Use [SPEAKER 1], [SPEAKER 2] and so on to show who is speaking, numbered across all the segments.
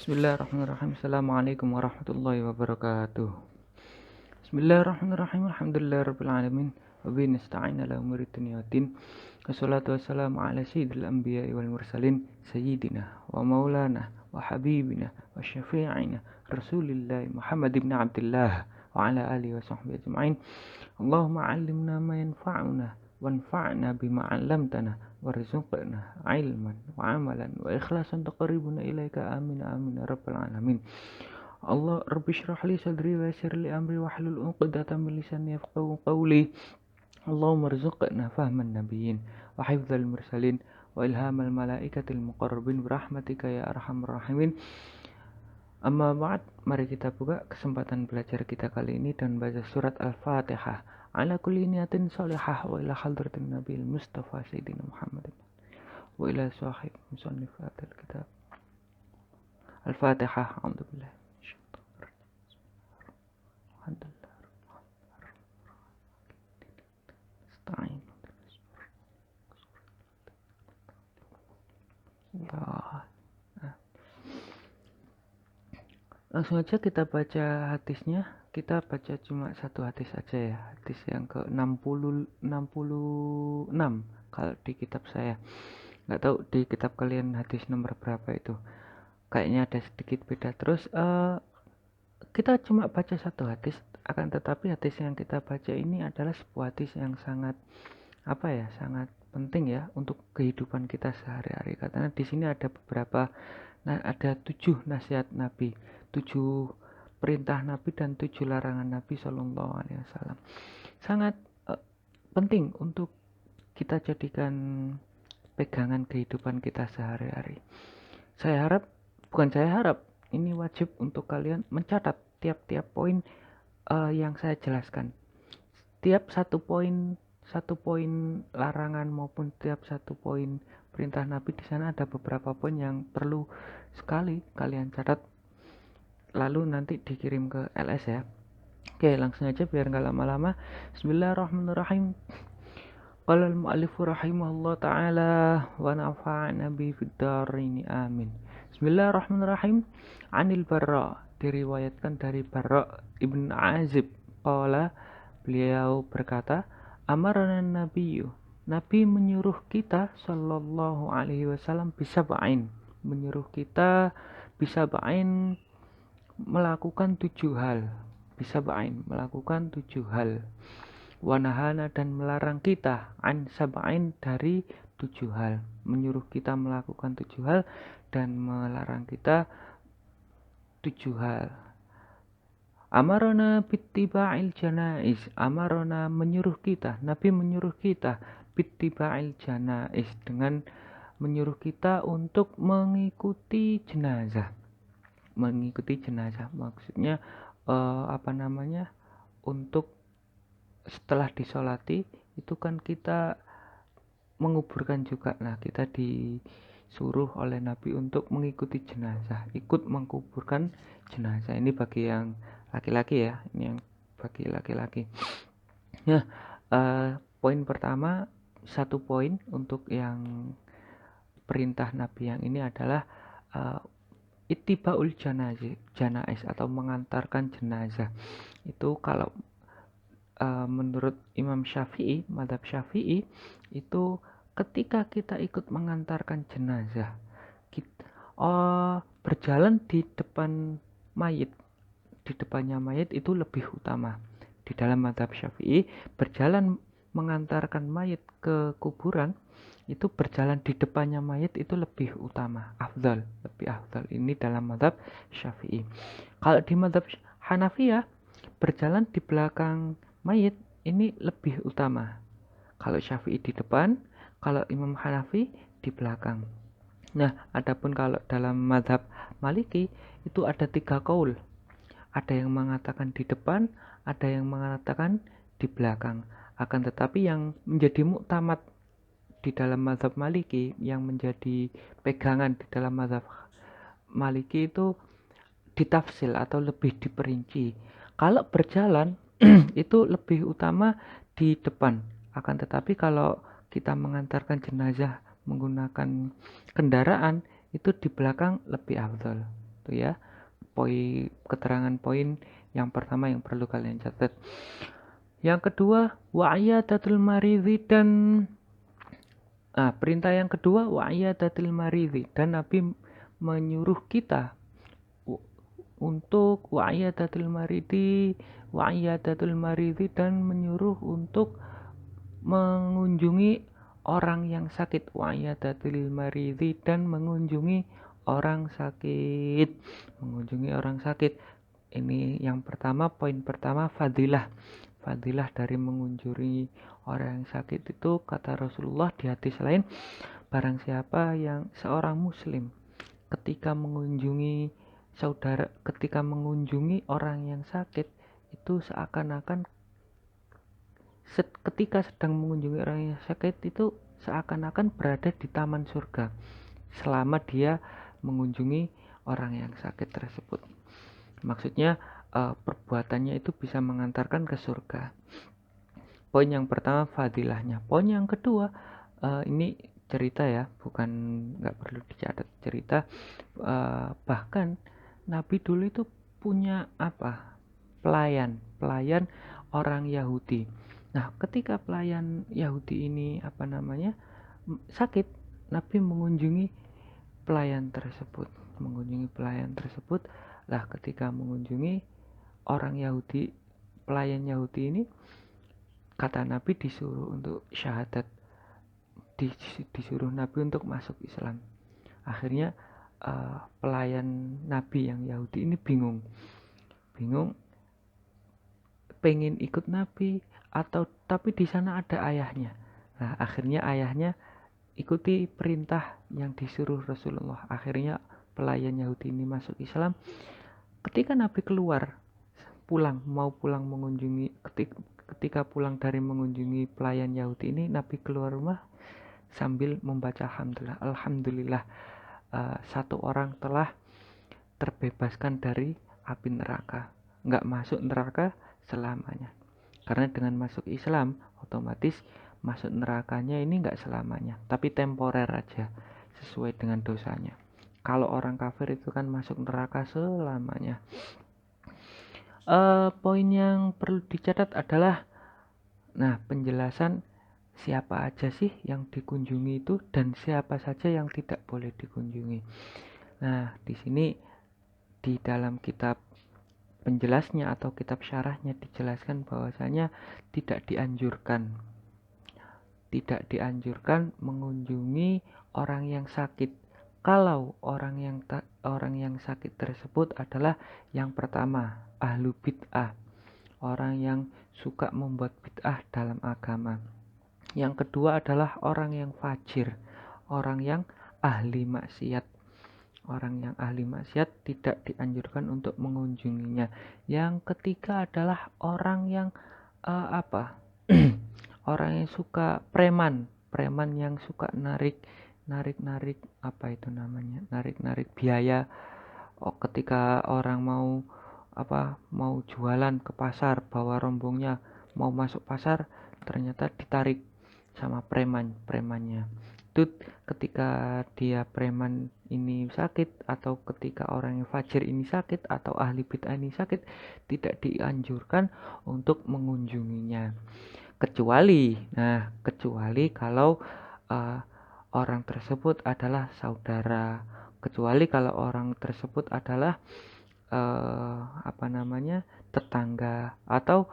[SPEAKER 1] Bismillahirrahmanirrahim. Assalamualaikum warahmatullahi wabarakatuh. Bismillahirrahmanirrahim. Alhamdulillahirabbil alamin. Wa bihi nasta'in ala umuri dunya waddin. Wassalatu wassalamu ala sayyidil anbiya'i wal mursalin sayyidina wa maulana wa habibina wa syafi'ina Rasulillah Muhammad ibn Abdullah wa ala alihi wa sahbihi ajma'in. Allahumma 'allimna ma yanfa'una wanfa'na bima 'allamtana warzuqna 'ilman wa 'amalan wa ikhlasan taqarribuna ilaika amin amin ya rabbal alamin. Allah rabbi shrah li sadri wa yassir li amri wahlul 'uqdatam min lisani yafqahu qawli. Allahumma rzuqna fahman nabiyyin wa hifdzal mursalin wa ilhamal malaikatil muqarrabin birahmatika ya arhamar rahimin. Amma ba'd, mari kita buka kesempatan belajar kita kali ini dan baca surat Al-Fatihah. Ala kulli niyatin salihah wa ila hadratin Nabil Mustafa Sayyidina Muhammad wa ila sahib musannif al-kitab. Al-Fatihah. Alhamdulillah. Langsung aja kita baca hadisnya. Kita baca cuma satu hadis aja ya. Hadis yang ke 66 kalau di kitab saya. Nggak tahu di kitab kalian hadis nomor berapa itu. Kayaknya ada sedikit beda. Terus kita cuma baca satu hadis, akan tetapi hadis yang kita baca ini adalah sebuah hadis yang sangat sangat penting ya untuk kehidupan kita sehari-hari. Karena di sini ada ada 7 nasihat Nabi, 7 perintah Nabi dan 7 larangan Nabi Shallallahu Alaihi Wasallam. Sangat penting untuk kita jadikan pegangan kehidupan kita sehari-hari. Bukan saya harap, ini wajib untuk kalian mencatat tiap-tiap poin yang saya jelaskan. Tiap satu poin larangan maupun tiap satu poin perintah Nabi, di sana ada beberapa poin yang perlu sekali kalian catat, lalu nanti dikirim ke LS ya. Oke, langsung aja biar nggak lama-lama. Bismillahirrahmanirrahim. Qala al-mu'allifu rahimahullah ta'ala wa nafa'ana bi fid dharain amin. Bismillahirrahmanirrahim. Anil Barra, diriwayatkan dari Barra ibn Azib qala, beliau berkata, amarana nabiyyu, Nabi menyuruh kita sallallahu alaihi wasallam bisab'ain, menyuruh kita bisab'ain melakukan 7 hal. Bisab'ain melakukan 7 hal. Wanahana, dan melarang kita an sab'ain dari 7 hal. Menyuruh kita melakukan 7 hal dan melarang kita 7 hal. Amarona bittiba'il janaiz, amarona menyuruh kita, Nabi menyuruh kita bittiba'il janaiz, dengan menyuruh kita untuk mengikuti jenazah. Mengikuti jenazah maksudnya untuk setelah disolati itu kan kita menguburkan juga. Nah, kita disuruh oleh Nabi untuk mengikuti jenazah, ikut menguburkan jenazah. Ini bagi yang laki-laki ya, ini yang bagi laki-laki. Nah, poin pertama, satu poin untuk yang perintah Nabi yang ini adalah ittibaul janaiz atau mengantarkan jenazah. Itu kalau menurut Imam Syafi'i, mazhab Syafi'i, itu ketika kita ikut mengantarkan jenazah, kita berjalan di depan mayit, di depannya mayit itu lebih utama. Di dalam mazhab Syafi'i, berjalan mengantarkan mayit ke kuburan, itu berjalan di depannya mayit itu lebih utama, lebih afdal. Ini dalam mazhab Syafi'i. Kalau di mazhab Hanafiyah, berjalan di belakang mayit ini lebih utama. Kalau Syafi'i di depan, kalau Imam Hanafi di belakang. Nah, adapun kalau dalam mazhab Maliki itu ada 3 qaul. Ada yang mengatakan di depan, ada yang mengatakan di belakang. Akan tetapi yang menjadi muktamad di dalam mazhab Maliki, yang menjadi pegangan di dalam mazhab Maliki itu ditafsil atau lebih diperinci. Kalau berjalan itu lebih utama di depan. Akan tetapi kalau kita mengantarkan jenazah menggunakan kendaraan, itu di belakang lebih afdal. Itu ya, keterangan poin yang pertama yang perlu kalian catat. Yang kedua, wa'iyadatul maridhi, dan perintah yang kedua wa'iyadatul maridhi, dan Nabi menyuruh kita untuk wa'iyadatul maridhi, dan menyuruh untuk mengunjungi orang yang sakit. Wa'iyadatul maridhi, dan mengunjungi orang sakit. Ini yang pertama, poin pertama, fadilah dari mengunjungi orang yang sakit itu, kata Rasulullah di hadis lain, barang siapa yang seorang muslim ketika mengunjungi orang yang sakit, itu ketika sedang mengunjungi orang yang sakit itu seakan-akan berada di taman surga selama dia mengunjungi orang yang sakit tersebut. Maksudnya perbuatannya itu bisa mengantarkan ke surga. Poin yang pertama fadilahnya. Poin yang kedua, ini cerita ya, bukan, nggak perlu dicatat, cerita. Bahkan Nabi dulu itu punya pelayan orang Yahudi. Nah, ketika pelayan Yahudi ini sakit, Nabi mengunjungi pelayan tersebut. Lah, ketika mengunjungi orang Yahudi, pelayan Yahudi ini, kata Nabi disuruh untuk syahadat, disuruh Nabi untuk masuk Islam. Akhirnya pelayan Nabi yang Yahudi ini bingung pengen ikut Nabi tapi di sana ada ayahnya. Nah, akhirnya ayahnya ikuti perintah yang disuruh Rasulullah. Akhirnya pelayan Yahudi ini masuk Islam. Ketika Nabi mau pulang mengunjungi, ketika pulang dari mengunjungi pelayan Yahudi ini, Nabi keluar rumah sambil membaca alhamdulillah, satu orang telah terbebaskan dari api neraka, nggak masuk neraka selamanya. Karena dengan masuk Islam otomatis masuk nerakanya ini nggak selamanya, tapi temporer aja sesuai dengan dosanya. Kalau orang kafir itu kan masuk neraka selamanya. Poin yang perlu dicatat adalah penjelasan siapa aja sih yang dikunjungi itu dan siapa saja yang tidak boleh dikunjungi. Nah, di sini di dalam kitab penjelasnya atau kitab syarahnya dijelaskan bahwasanya tidak dianjurkan mengunjungi orang yang sakit kalau orang yang sakit tersebut adalah yang pertama ahlu bid'ah, orang yang suka membuat bid'ah dalam agama. Yang kedua adalah orang yang fajir, orang yang ahli maksiat. Orang yang ahli maksiat tidak dianjurkan untuk mengunjunginya. Yang ketiga adalah orang yang orang yang suka preman yang suka narik biaya. Ketika orang mau jualan ke pasar, bawa rombongnya mau masuk pasar, ternyata ditarik sama premannya. Itu ketika dia preman ini sakit, atau ketika orang yang fajir ini sakit, atau ahli bid'ah ini sakit, tidak dianjurkan untuk mengunjunginya, kecuali kalau orang tersebut adalah saudara, kecuali kalau orang tersebut adalah tetangga, atau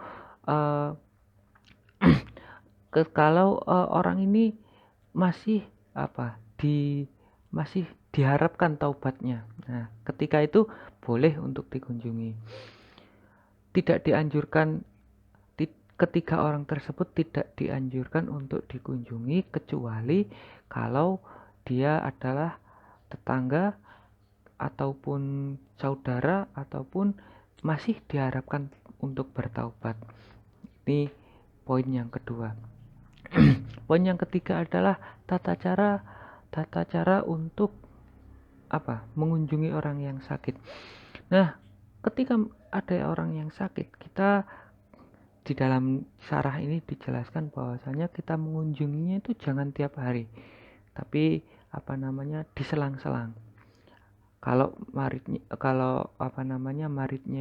[SPEAKER 1] kalau orang ini masih masih diharapkan taubatnya. Nah, ketika itu boleh untuk dikunjungi. Tidak dianjurkan, ketiga orang tersebut tidak dianjurkan untuk dikunjungi kecuali kalau dia adalah tetangga ataupun saudara ataupun masih diharapkan untuk bertaubat. Ini poin yang kedua. Poin yang ketiga adalah tata cara untuk mengunjungi orang yang sakit. Nah, ketika ada orang yang sakit, kita di dalam syarah ini dijelaskan bahwasanya kita mengunjunginya itu jangan tiap hari, tapi diselang-selang. Kalau maritnya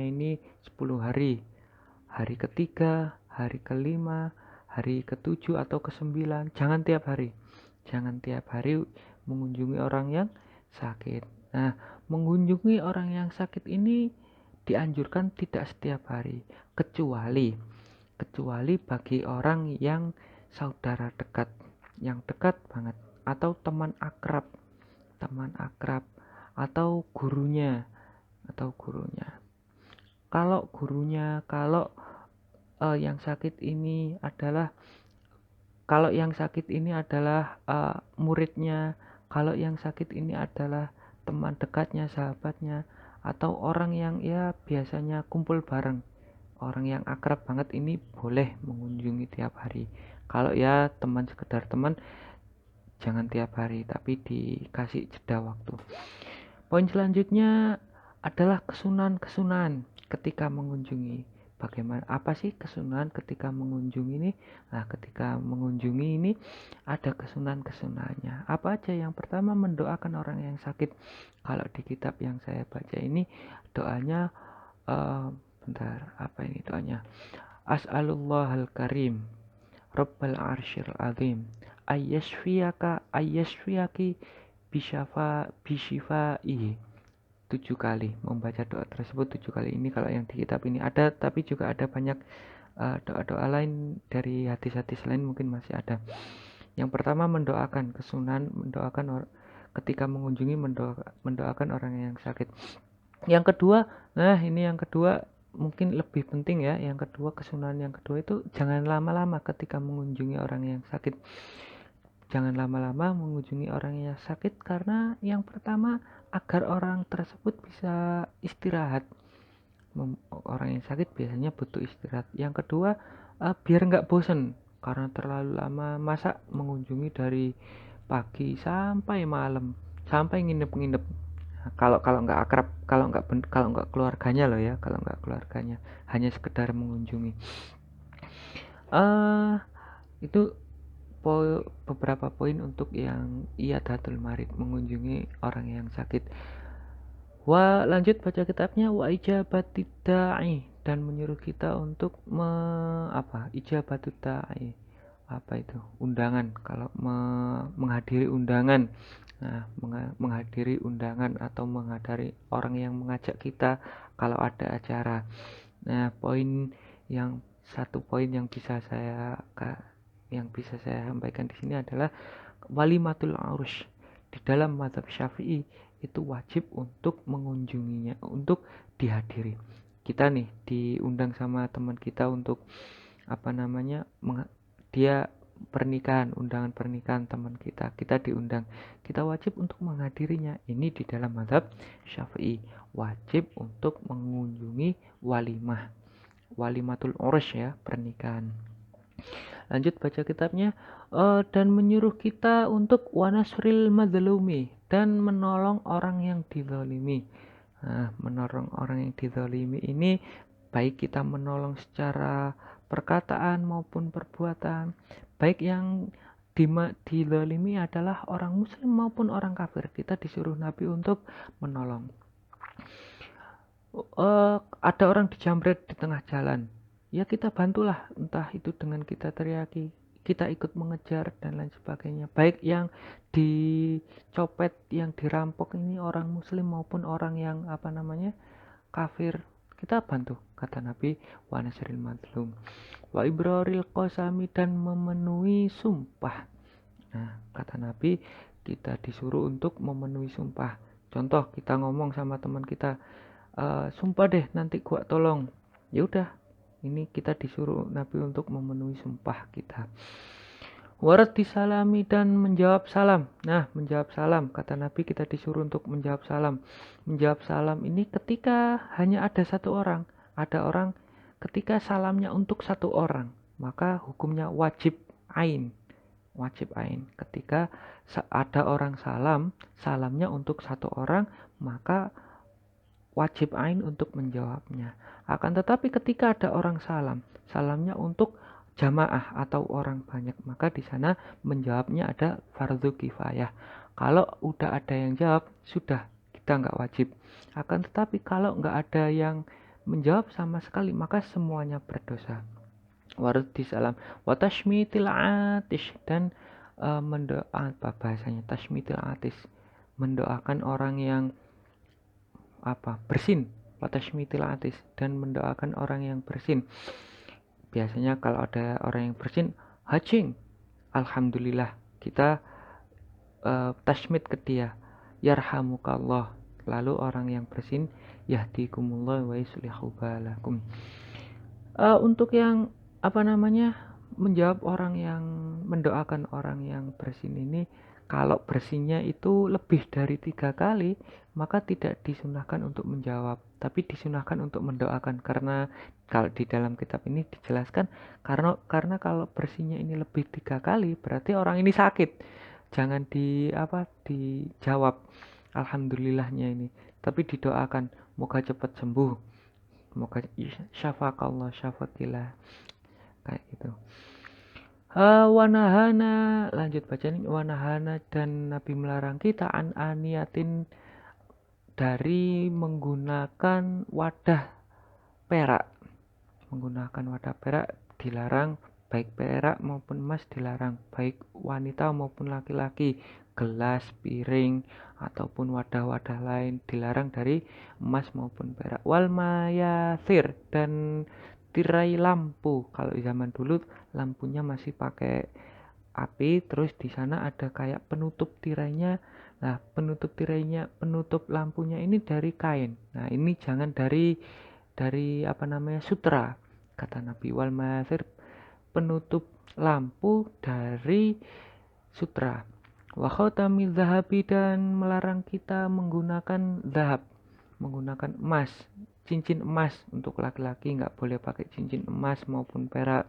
[SPEAKER 1] ini 10 hari. Hari ketiga, hari kelima, hari ketujuh atau ke-9, jangan tiap hari. Jangan tiap hari mengunjungi orang yang sakit. Nah, mengunjungi orang yang sakit ini dianjurkan tidak setiap hari, kecuali bagi orang yang saudara dekat, yang dekat banget, atau teman akrab, atau gurunya, kalau yang sakit ini adalah muridnya, kalau yang sakit ini adalah teman dekatnya, sahabatnya, atau orang yang ya biasanya kumpul bareng, orang yang akrab banget, ini boleh mengunjungi tiap hari. Kalau ya sekedar teman, jangan tiap hari, tapi dikasih jeda waktu. Poin selanjutnya adalah kesunahan ketika mengunjungi. Bagaimana, apa sih kesunahan ketika mengunjungi ini? Nah, ketika mengunjungi ini ada kesunahannya. Apa aja? Yang pertama, mendoakan orang yang sakit. Kalau di kitab yang saya baca ini doanya, apa ini doanya? As'alullahal karim Rabbal arsyil azim ayyashfiyaki bishifa'ihi. 7 kali membaca doa tersebut 7 kali. Ini kalau yang di kitab ini ada, tapi juga ada banyak doa-doa lain dari hadis-hadis lain, mungkin masih ada. Yang pertama, mendoakan kesunahan, ketika mengunjungi, mendoakan orang yang sakit. Yang kedua, yang kedua mungkin lebih penting ya. Yang kedua, kesunahan yang kedua itu jangan lama-lama ketika mengunjungi orang yang sakit. Jangan lama-lama mengunjungi orang yang sakit, karena yang pertama, agar orang tersebut bisa istirahat. Orang yang sakit biasanya butuh istirahat. Yang kedua, biar nggak bosen, karena terlalu lama. Masa mengunjungi dari pagi sampai malam, sampai nginep-nginep. Nah, kalau nggak akrab, kalau nggak keluarganya loh ya, kalau nggak keluarganya, hanya sekedar mengunjungi. Itu beberapa poin untuk yang iyadatul marid, mengunjungi orang yang sakit. Lanjut baca kitabnya. Wa ijabatid da'i, dan menyuruh kita untuk ijabatid da'i, apa itu? Undangan. Kalau menghadiri undangan. Nah, menghadiri undangan atau menghadiri orang yang mengajak kita kalau ada acara. Nah, satu poin yang bisa saya sampaikan di sini adalah walimatul urus. Di dalam mazhab Syafi'i itu wajib untuk mengunjunginya, untuk dihadiri. Kita nih diundang sama teman kita untuk dia pernikahan, undangan pernikahan teman kita diundang, kita wajib untuk menghadirinya. Ini di dalam mazhab Syafi'i, wajib untuk mengunjungi walimatul urus ya, pernikahan. Lanjut baca kitabnya. Dan menyuruh kita untuk wanasril madzlumi, dan menolong orang yang dizalimi. Nah, menolong orang yang dizalimi ini baik kita menolong secara perkataan maupun perbuatan, baik yang dizalimi adalah orang muslim maupun orang kafir, kita disuruh Nabi untuk menolong. Ada orang dijamret di tengah jalan, ya kita bantulah, entah itu dengan kita teriaki, kita ikut mengejar, dan lain sebagainya. Baik yang dicopet, yang dirampok ini orang muslim maupun orang yang kafir, kita bantu, kata Nabi. Wa nasril madlum wa ibraril qasami, dan memenuhi sumpah. Nah, kata Nabi, kita disuruh untuk memenuhi sumpah. Contoh, kita ngomong sama teman kita, sumpah deh nanti gua tolong. Ya udah, ini kita disuruh Nabi untuk memenuhi sumpah kita. Warat disalami, dan menjawab salam. Nah, menjawab salam, kata Nabi, kita disuruh untuk menjawab salam. Menjawab salam ini ketika hanya ada satu orang. Ada orang, ketika salamnya untuk satu orang, maka hukumnya wajib ain. Ketika ada orang salamnya untuk satu orang, maka wajib ain untuk menjawabnya. Akan tetapi ketika ada orang salamnya untuk jamaah atau orang banyak, maka di sana menjawabnya ada fardu kifayah. Kalau udah ada yang jawab, sudah kita nggak wajib. Akan tetapi kalau nggak ada yang menjawab sama sekali, maka semuanya berdosa. Wardi salam wa tashmitil atish, dan mendoa apa bahasanya, tashmitil atis, mendoakan orang yang bersin, wa tashmitil atis, dan mendoakan orang yang bersin. Biasanya kalau ada orang yang bersin, hajing, alhamdulillah, kita tashmid ke dia, yarhamukallah, lalu orang yang bersin, yahdikumullah wa yuslihu balakum. Untuk yang menjawab orang yang mendoakan orang yang bersin ini, kalau bersinnya itu lebih dari 3 kali, maka tidak disunahkan untuk menjawab, tapi disunahkan untuk mendoakan, karena kalau di dalam kitab ini dijelaskan, karena kalau bersinnya ini lebih 3 kali berarti orang ini sakit. Jangan dijawab alhamdulillahnya ini, tapi didoakan moga cepat sembuh, moga syafakallah, syafakilah, kayak gitu. Wanahana, lanjut baca nih. Wanahana, dan Nabi melarang kita an aniyatin, dari menggunakan wadah perak. Menggunakan wadah perak dilarang, baik perak maupun emas dilarang, baik wanita maupun laki-laki. Gelas, piring, ataupun wadah-wadah lain dilarang dari emas maupun perak. Wal mayasir, dan tirai lampu. Kalau zaman dulu lampunya masih pakai api, terus di sana ada kayak penutup tirainya. Nah, penutup lampunya ini dari kain. Nah, ini jangan dari sutra, kata Nabi. Wal mayasir, penutup lampu dari sutra. Wa khatamil zahabi, dan melarang kita menggunakan zahab, menggunakan emas, cincin emas. Untuk laki-laki nggak boleh pakai cincin emas maupun perak.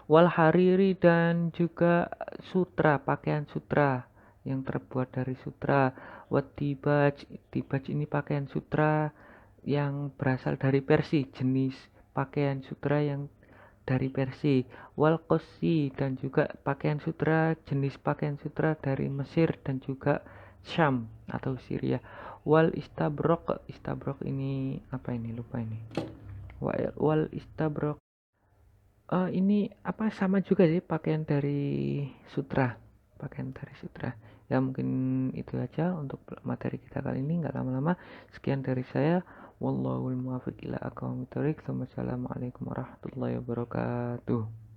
[SPEAKER 1] Wal hariri, dan juga sutra, pakaian sutra yang terbuat dari sutra. Wat tibaj, tibaj ini pakaian sutra yang berasal dari Persia, jenis pakaian sutra yang dari Persia. Wal qossi, dan juga pakaian sutra, jenis pakaian sutra dari Mesir dan juga Syam atau Syria. Wal istabrok, istabrok ini apa ini, lupa ini. Wal istabrok, ini sama juga sih, pakaian dari sutra, pakaian dari sutra. Ya mungkin itu aja untuk materi kita kali ini, nggak lama-lama. Sekian dari saya, wallahul muwaffiq ila aqwamit thoriq. Wassalamualaikum warahmatullahi wabarakatuh.